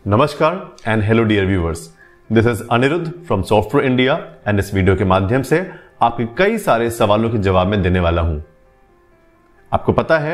नमस्कार and hello dear viewers, this is Aniruddh from software India and इस वीडियो के माध्यम से आपके कई सारे सवालों के जवाब में देने वाला हूं। आपको पता है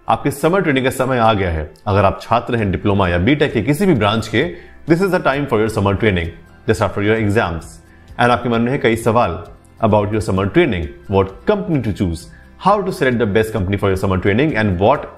आपके समर ट्रेनिंग का समय आ गया है। अगर आप छात्र हैं डिप्लोमा या बीटेक के किसी भी ब्रांच के, this is the time for your summer training just after your exams. And आपके मन में है कई सवाल about your summer training, what company to choose, how to select the best company for your summer training and what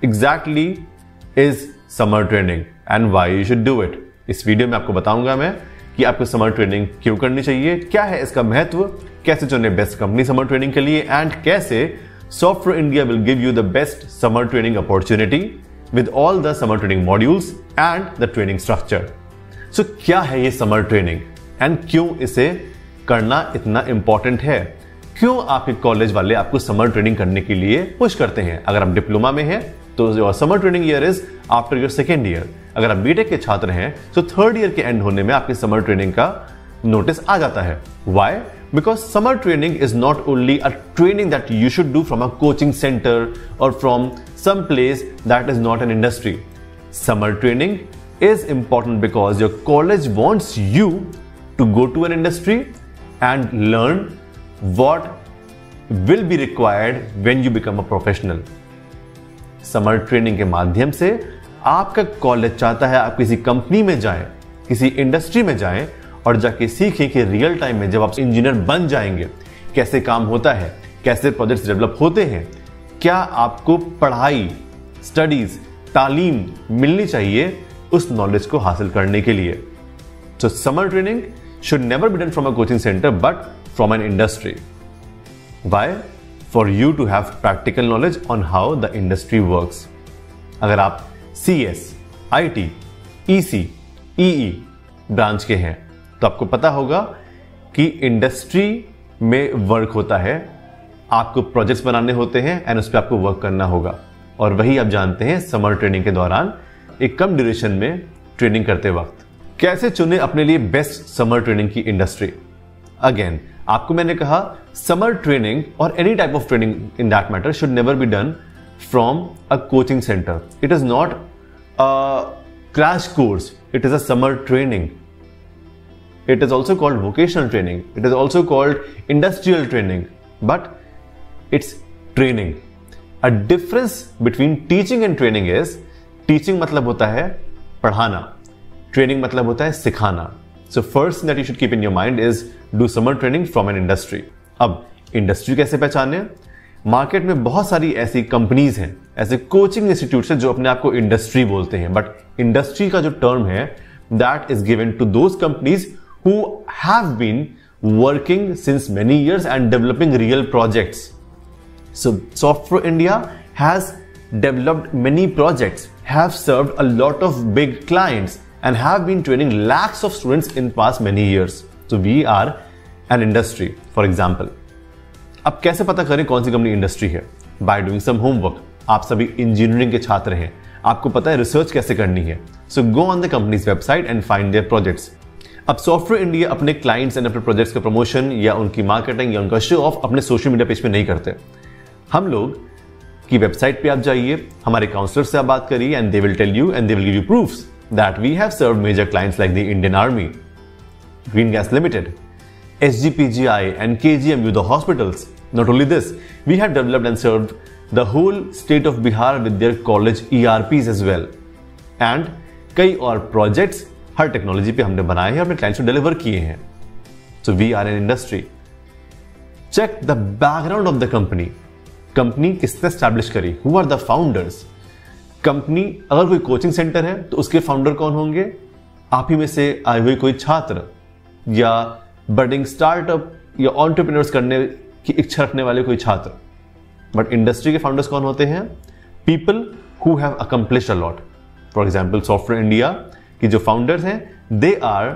exactly is summer training and why you should do it. इस वीडियो में आपको बताऊंगा मैं कि आपको समर ट्रेनिंग क्यों करनी चाहिए, क्या है इसका महत्व, कैसे चुने बेस्ट कंपनी समर ट्रेनिंग के लिए एंड कैसे software India will give you the best summer training opportunity with all the summer training modules and the training structure. So क्या है ये समर ट्रेनिंग एंड क्यों इसे करना इतना इंपॉर्टेंट है, क्यों आपके कॉलेज वाले आपको समर ट्रेनिंग करने के लिए पुश करते हैं। अगर आप डिप्लोमा में हैं तो your summer training year is after your second year. अगर आप बीटेक के छात्र हैं तो थर्ड ईयर के एंड होने में आपकी समर ट्रेनिंग का नोटिस आ जाता है। Why? Because summer training is not only a training that you should do from a coaching centre और from some place that is not an industry. Summer training is important because your college wants you to go to an industry and learn what will be required when you become a professional. Summer training के माध्यम से आपका college चाहता है आप किसी company में जाएं, किसी इंडस्ट्री में जाएं और जाके सीखें कि रियल टाइम में जब आप इंजीनियर बन जाएंगे कैसे काम होता है, कैसे प्रोजेक्ट्स डेवलप होते हैं, क्या आपको पढ़ाई, स्टडीज, तालीम मिलनी चाहिए उस नॉलेज को हासिल करने के लिए। So summer training should never be done from a coaching centre but from an industry. Why? For you to have practical knowledge on how the industry works. अगर आप CS, IT, EC, EE branch के हैं तो आपको पता होगा कि industry में वर्क होता है, आपको प्रोजेक्ट्स बनाने होते हैं एंड उस पर आपको वर्क करना होगा। और वही आप जानते हैं समर ट्रेनिंग के दौरान एक कम ड्यूरेशन में ट्रेनिंग करते वक्त कैसे चुने अपने लिए बेस्ट समर ट्रेनिंग की इंडस्ट्री। अगेन आपको मैंने कहा समर ट्रेनिंग और any type of training in that matter should never be done from a coaching centre. It is not a crash course, it is a summer training. It is also called vocational training, it is also called industrial training, but it's training. A difference between teaching and training is teaching मतलब होता है पढ़ाना, training मतलब होता है सिखाना। So first that you should keep in your mind is do summer training from an industry. अब industry कैसे पहचाने? मार्केट में बहुत सारी ऐसी कंपनीज हैं, ऐसे कोचिंग इंस्टीट्यूट्स हैं जो अपने आप को इंडस्ट्री बोलते हैं, बट इंडस्ट्री का जो टर्म है that is given to those companies who have been working since many years and developing real projects. So software India has developed many projects, have served a lot of big clients and have been training lakhs of students in past many years. So we are an industry, for example. अब कैसे पता करें कौन सी company industry है? By doing some homework. आप सभी engineering के छात्र हैं, आपको पता है रिसर्च कैसे करनी है। So go on the company's website and find their projects. अब सॉफ्टवेयर इंडिया अपने क्लाइंट्स एंड अपने प्रोजेक्ट्स का प्रमोशन या उनकी मार्केटिंग या उनका शो ऑफ अपने सोशल मीडिया पेज पे नहीं करते। हम लोग की वेबसाइट पे आप जाइए, हमारे काउंसलर से आप बात करिए and they will tell you and they will give you proofs that we have served major clients like the Indian army, green gas limited, SGPGI and KGMU, the hospitals. Not only this, we have developed and served the whole state of Bihar with their college ERPs as well. And कई और projects हर technology पे हमने बनाए हैं और अपने clients को deliver किए हैं। So we are an industry. Check the background of the company. Company किसने स्टैब्लिश करी, who are the founders. Company अगर कोई कोचिंग सेंटर है तो उसके फाउंडर कौन होंगे? आप ही में से आए हुए कोई छात्र या बडिंग स्टार्टअप या एंटरप्रेन्योर्स करने की इच्छा रखने वाले कोई छात्र। बट इंडस्ट्री के फाउंडर्स कौन होते हैं? People who have accomplished a lot. For example software India की जो फाउंडर्स हैं they are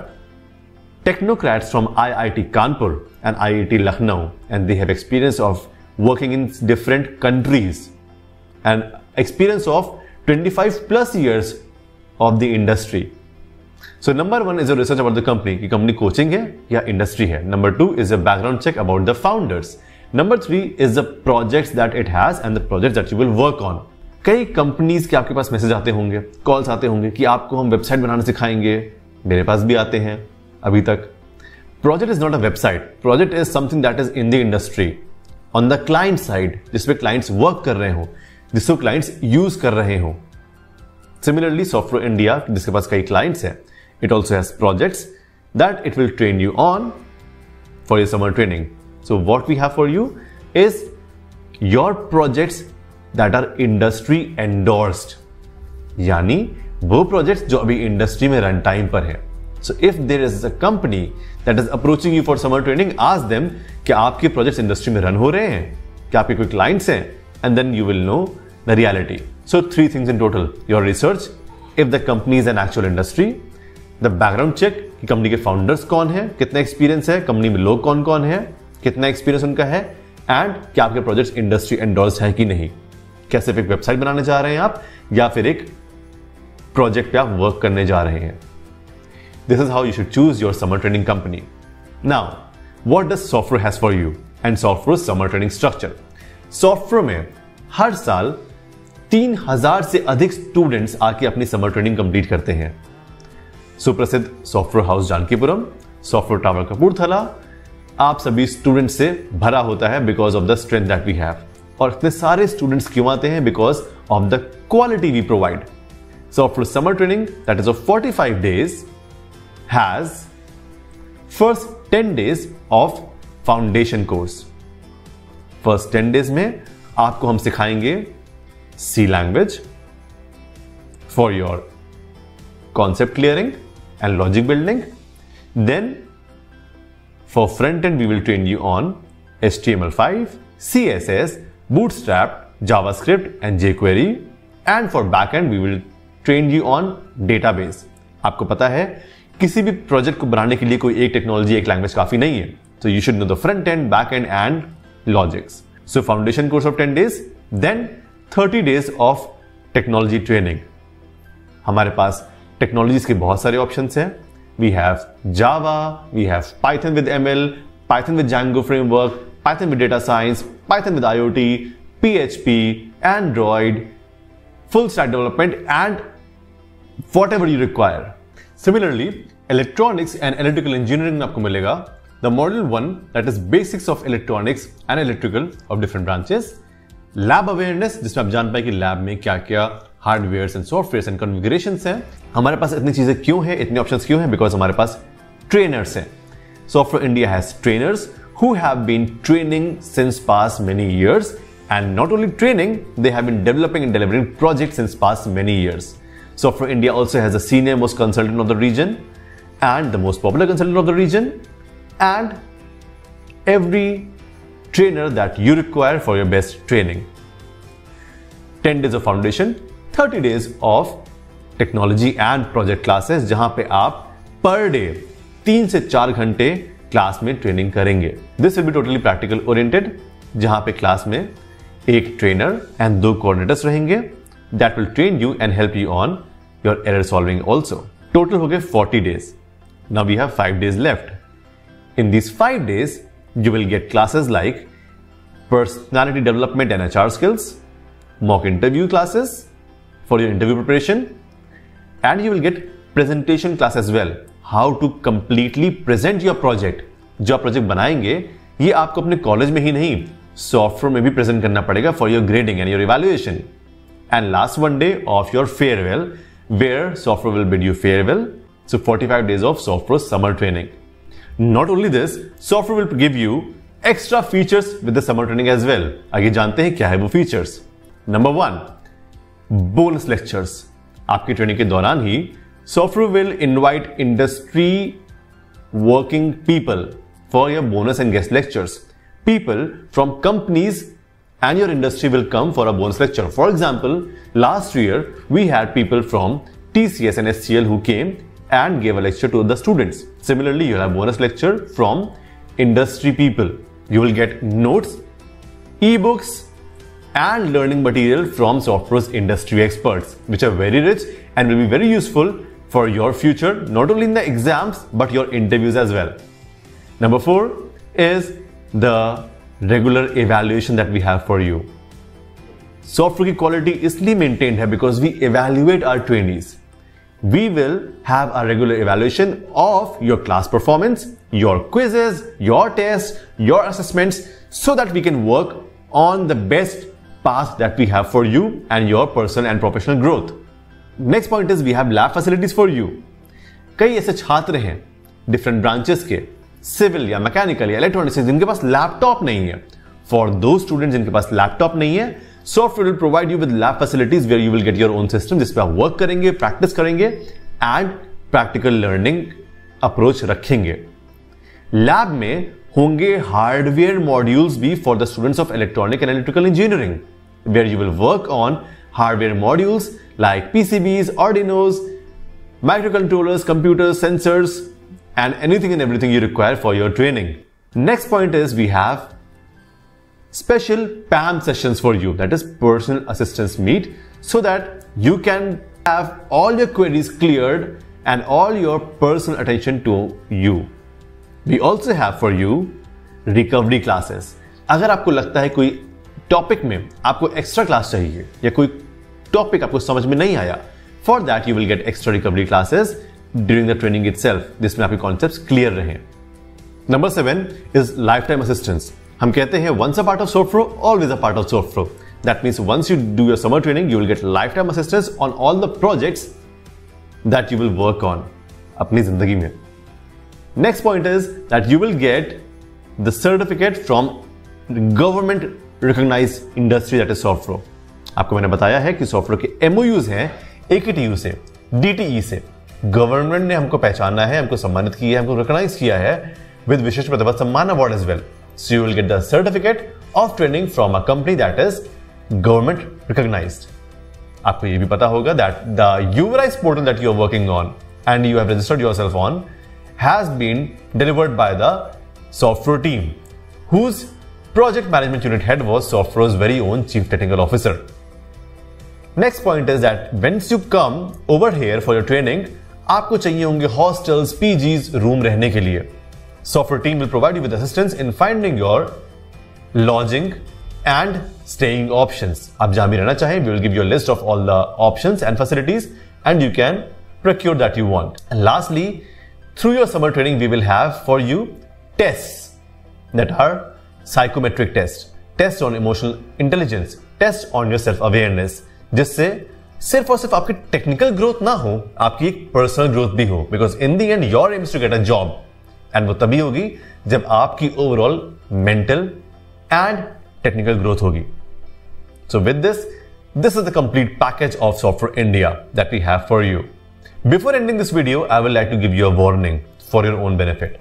technocrats from IIT Kanpur and IIT Lucknow and they have experience of working in different countries and experience of 25 plus years of the industry. So number one is a research about the company कि company coaching है या industry है. Number two is a background check about the founders. Number three is the projects that it has and the projects that you will work on. कई companies के आपके पास message आते होंगे, calls आते होंगे कि आपको हम वेबसाइट बनाना सिखाएंगे। मेरे पास भी आते हैं अभी तक। Project is not a website, project is something that is in the industry on the client side, जिसपे क्लाइंट्स वर्क कर रहे हो, जिसको क्लाइंट्स यूज कर रहे हो। सिमिलरली सॉफ्टवेयर इंडिया, जिसके पास कई क्लाइंट्स हैं, it also has projects that it will train you on for your summer training. So what we have for you is your projects that are industry endorsed, यानी वो projects जो अभी industry में run time पर है। So if there is a company that is approaching you for summer training, ask them कि आपके projects industry में रन हो रहे हैं, क्या आपके कोई क्लाइंट्स हैं, and then you will know the reality. So 3 things in total: your research, if the company is an actual industry, the background check कि कंपनी के फाउंडर्स कौन है, कितना एक्सपीरियंस है, कंपनी में लोग कौन कौन है, कितना एक्सपीरियंस उनका है, एंड क्या आपके प्रोजेक्ट्स इंडस्ट्री एंडोर्स्ड है कि नहीं। क्या सिर्फ एक वेबसाइट बनाने जा रहे हैं आप, या फिर एक प्रोजेक्ट पे आप वर्क करने जा रहे हैं। This is how you should choose your summer training company. Now what does software has for you and software summer training structure. Software में हर साल 3000 से अधिक स्टूडेंट्स आके अपनी समर ट्रेनिंग कंप्लीट करते हैं। सुप्रसिद्ध software house Janakipuram, software tower Kapurthala, आप सभी स्टूडेंट्स से भरा होता है because of the strength that we have. और इतने सारे स्टूडेंट्स क्यों आते हैं? Because of the quality we provide. Software summer training that is of 45 days has first 10 days of foundation course. First 10 days में आपको हम सिखाएंगे C language for your concept clearing and logic building. Then for front end we will train you on HTML5, CSS, Bootstrap, JavaScript and jQuery, and for back end we will train you on database. आपको पता है किसी भी project को बनाने के लिए कोई एक टेक्नोलॉजी, एक लैंग्वेज काफी नहीं है। So you should know the front end, back end and logics. So foundation course of 10 days, then 30 days of technology training. हमारे पास टेक्नोलॉजीज के बहुत सारे ऑप्शंस हैं। We have Java, we have Python with ML, Python with Django framework, Python with data science, Python with IoT, PHP, Android, full stack development and whatever you require. Similarly electronics and electrical engineering में आपको मिलेगा the module 1 that is basics of electronics and electrical of different branches. Lab awareness, जिसमें आप जान पाए कि lab में क्या क्या hardware and software and configurations हैं। हमारे पास इतनी चीजें क्यों हैं, इतने ऑप्शंस क्यों हैं? बिकॉज हमारे पास ट्रेनर्स हैं। Software India has trainers who have been training since past many years, and not only training, they have been developing and delivering projects since past many years. Software India also has a senior most consultant of the region and the most popular consultant of the region and every trainer that you require for your best training. 10 days of foundation, 30 days of technology and project classes, जहां पे आप per day 3 से 4 घंटे class में training करेंगे। This will be totally practical oriented, जहां पे class में एक ट्रेनर एंड 2 कोऑर्डिनेटर्स रहेंगे that will train you and help you on your error solving also. Total हो गए 40 days. Now we have 5 days left. In these 5 days, you will get classes like personality development and HR skills, mock interview classes for your interview preparation, and you will get presentation class as well. How to completely present your project. जो आप project बनाएंगे ये आपको अपने college में ही नहीं, software में भी प्रेजेंट करना पड़ेगा for your grading and your evaluation. And last one day of your farewell, where software will bid you farewell. So 45 days of software summer training. Not only this, software will give you extra features with the summer training as well. आगे जानते हैं क्या है वो features. Number 1, bonus lectures. आपकी training के दौरान ही software will invite industry working people for your bonus and guest lectures. People from companies and your industry will come for a bonus lecture. For example, last year we had people from TCS and SCL who came and gave a lecture to the students. Similarly, you'll have bonus lecture from industry people. You will get notes, ebooks, and learning material from software's industry experts, which are very rich and will be very useful for your future, not only in the exams, but your interviews as well. Number 4 is the regular evaluation that we have for you. Software की quality इसलिए maintained है because we evaluate our trainees. We will have a regular evaluation of your class performance, your quizzes, your tests, your assessments, so that we can work on the best path that we have for you and your personal and professional growth. Next point is we have lab facilities for you. कई ऐसे छात्र हैं different branches के, civil या mechanical या electronics, जिनके पास laptop नहीं है. For those students जिनके पास लैपटॉप नहीं है, software will provide you with lab facilities where you will get your own system, जिस पे आप वर्क करेंगे, प्रैक्टिस करेंगे एंड प्रैक्टिकल लर्निंग अप्रोच रखेंगे. लैब में होंगे हार्डवेयर मॉड्यूल्स भी for the students of electronic and electrical engineering, where you will work on hardware modules like PCBs, Arduinos, microcontrollers, computers, sensors and anything and everything you require for your training. Next point is we have special PAM sessions for you, that is personal assistance meet, so that you can have all your queries cleared and all your personal attention to you. We also have for you recovery classes. अगर आपको लगता है कोई topic में आपको extra class चाहिए या कोई टॉपिक आपको समझ में नहीं आया, for that you will get extra recovery classes during the training itself, जिसमें आपके कॉन्सेप्ट्स क्लियर रहें. Number 7 is lifetime assistance. हम कहते हैं once a part of SoftPro, always a part of SoftPro. That means once you do your summer training, you will get lifetime assistance on all the projects that you will work on अपनी जिंदगी में. Next point is that you will get the certificate from government recognized industry, that is SoftPro. आपको मैंने बताया है कि SoftPro के MOUs हैं AKTU से, DTE से. गवर्नमेंट ने हमको पहचाना है, हमको सम्मानित किया है, हमको रिकॉग्नाइज किया है विद विशेष प्रतिभा सम्मान award as well. So you will get the certificate of training from a company that is government recognized. आपको ये भी पता होगा that the Uverize portal that you are working on and you have registered yourself on has been delivered by the SoftPro team, whose project management unit head was SoftPro's very own chief technical officer. Next point is that once you come over here for your training, आपको चाहिए होंगे hostels, PGs, room रहने के लिए. Software team will provide you with assistance in finding your lodging and staying options. आप जहां भी रहना चाहें, we will give you a list of all the options and facilities and you can procure that you want. And lastly, through your summer training, we will have for you tests that are psychometric tests, tests on emotional intelligence, tests on your self-awareness, जिससे सिर्फ और सिर्फ आपकी technical growth ना हो, आपकी एक personal growth भी हो. Because in the end, your aim is to get a job. And वो तभी होगी जब आपकी overall mental and technical growth होगी. So with this is the complete package of software India that we have for you. Before ending this video, I will like to give you a warning for your own benefit.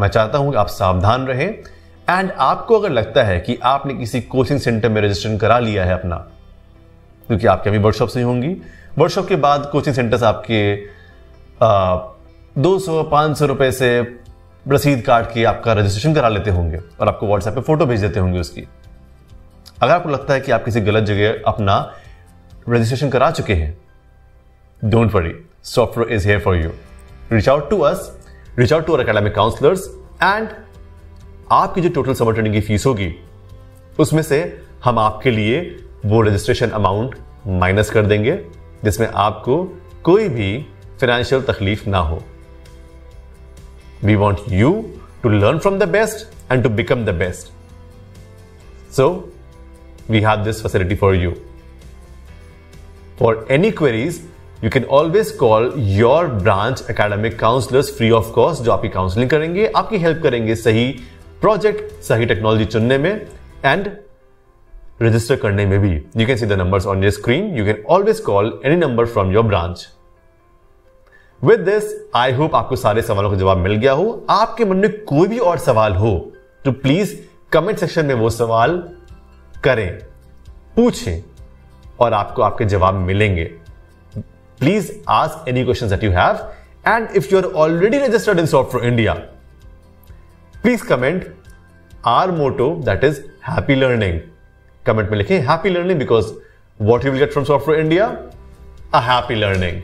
मैं चाहता हूं कि आप सावधान रहें and आपको अगर लगता है कि आपने किसी कोचिंग सेंटर में रजिस्ट्रेशन करा लिया है अपना, क्योंकि आपके अभी वर्कशॉप्स ही होंगी, वर्कशॉप के बाद कोचिंग सेंटर्स आपके 200-500 रुपए से रसीद काट के आपका रजिस्ट्रेशन करा लेते होंगे और आपको व्हाट्सएप पे फोटो भेज देते होंगे उसकी. अगर आपको लगता है कि आप किसी गलत जगह अपना रजिस्ट्रेशन करा चुके हैं, don't worry, software is here for you. Reach out to us, reach out to our academic counsellors and आपकी जो टोटल समर ट्रेनिंग की फीस होगी उसमें से हम आपके लिए वो रजिस्ट्रेशन अमाउंट माइनस कर देंगे, जिसमें आपको कोई भी फाइनेंशियल तकलीफ ना हो. We want you to learn from the best and to become the best. So, we have this facility for you. For any queries, you can always call your branch academic counselors free of cost, जो आपकी counselling करेंगे, आपकी help करेंगे सही project, सही technology चुनने में and register करने में भी. You can see the numbers on your screen. You can always call any number from your branch. With this, I hope आपको सारे सवालों का जवाब मिल गया हो. आपके मन में कोई भी और सवाल हो तो प्लीज कमेंट सेक्शन में वो सवाल करें, पूछें और आपको आपके जवाब मिलेंगे. Please ask any questions that you have and if you are already registered in software India, please comment our motto that is happy learning. Comment में लिखें happy learning because what you will get from software India, a happy learning.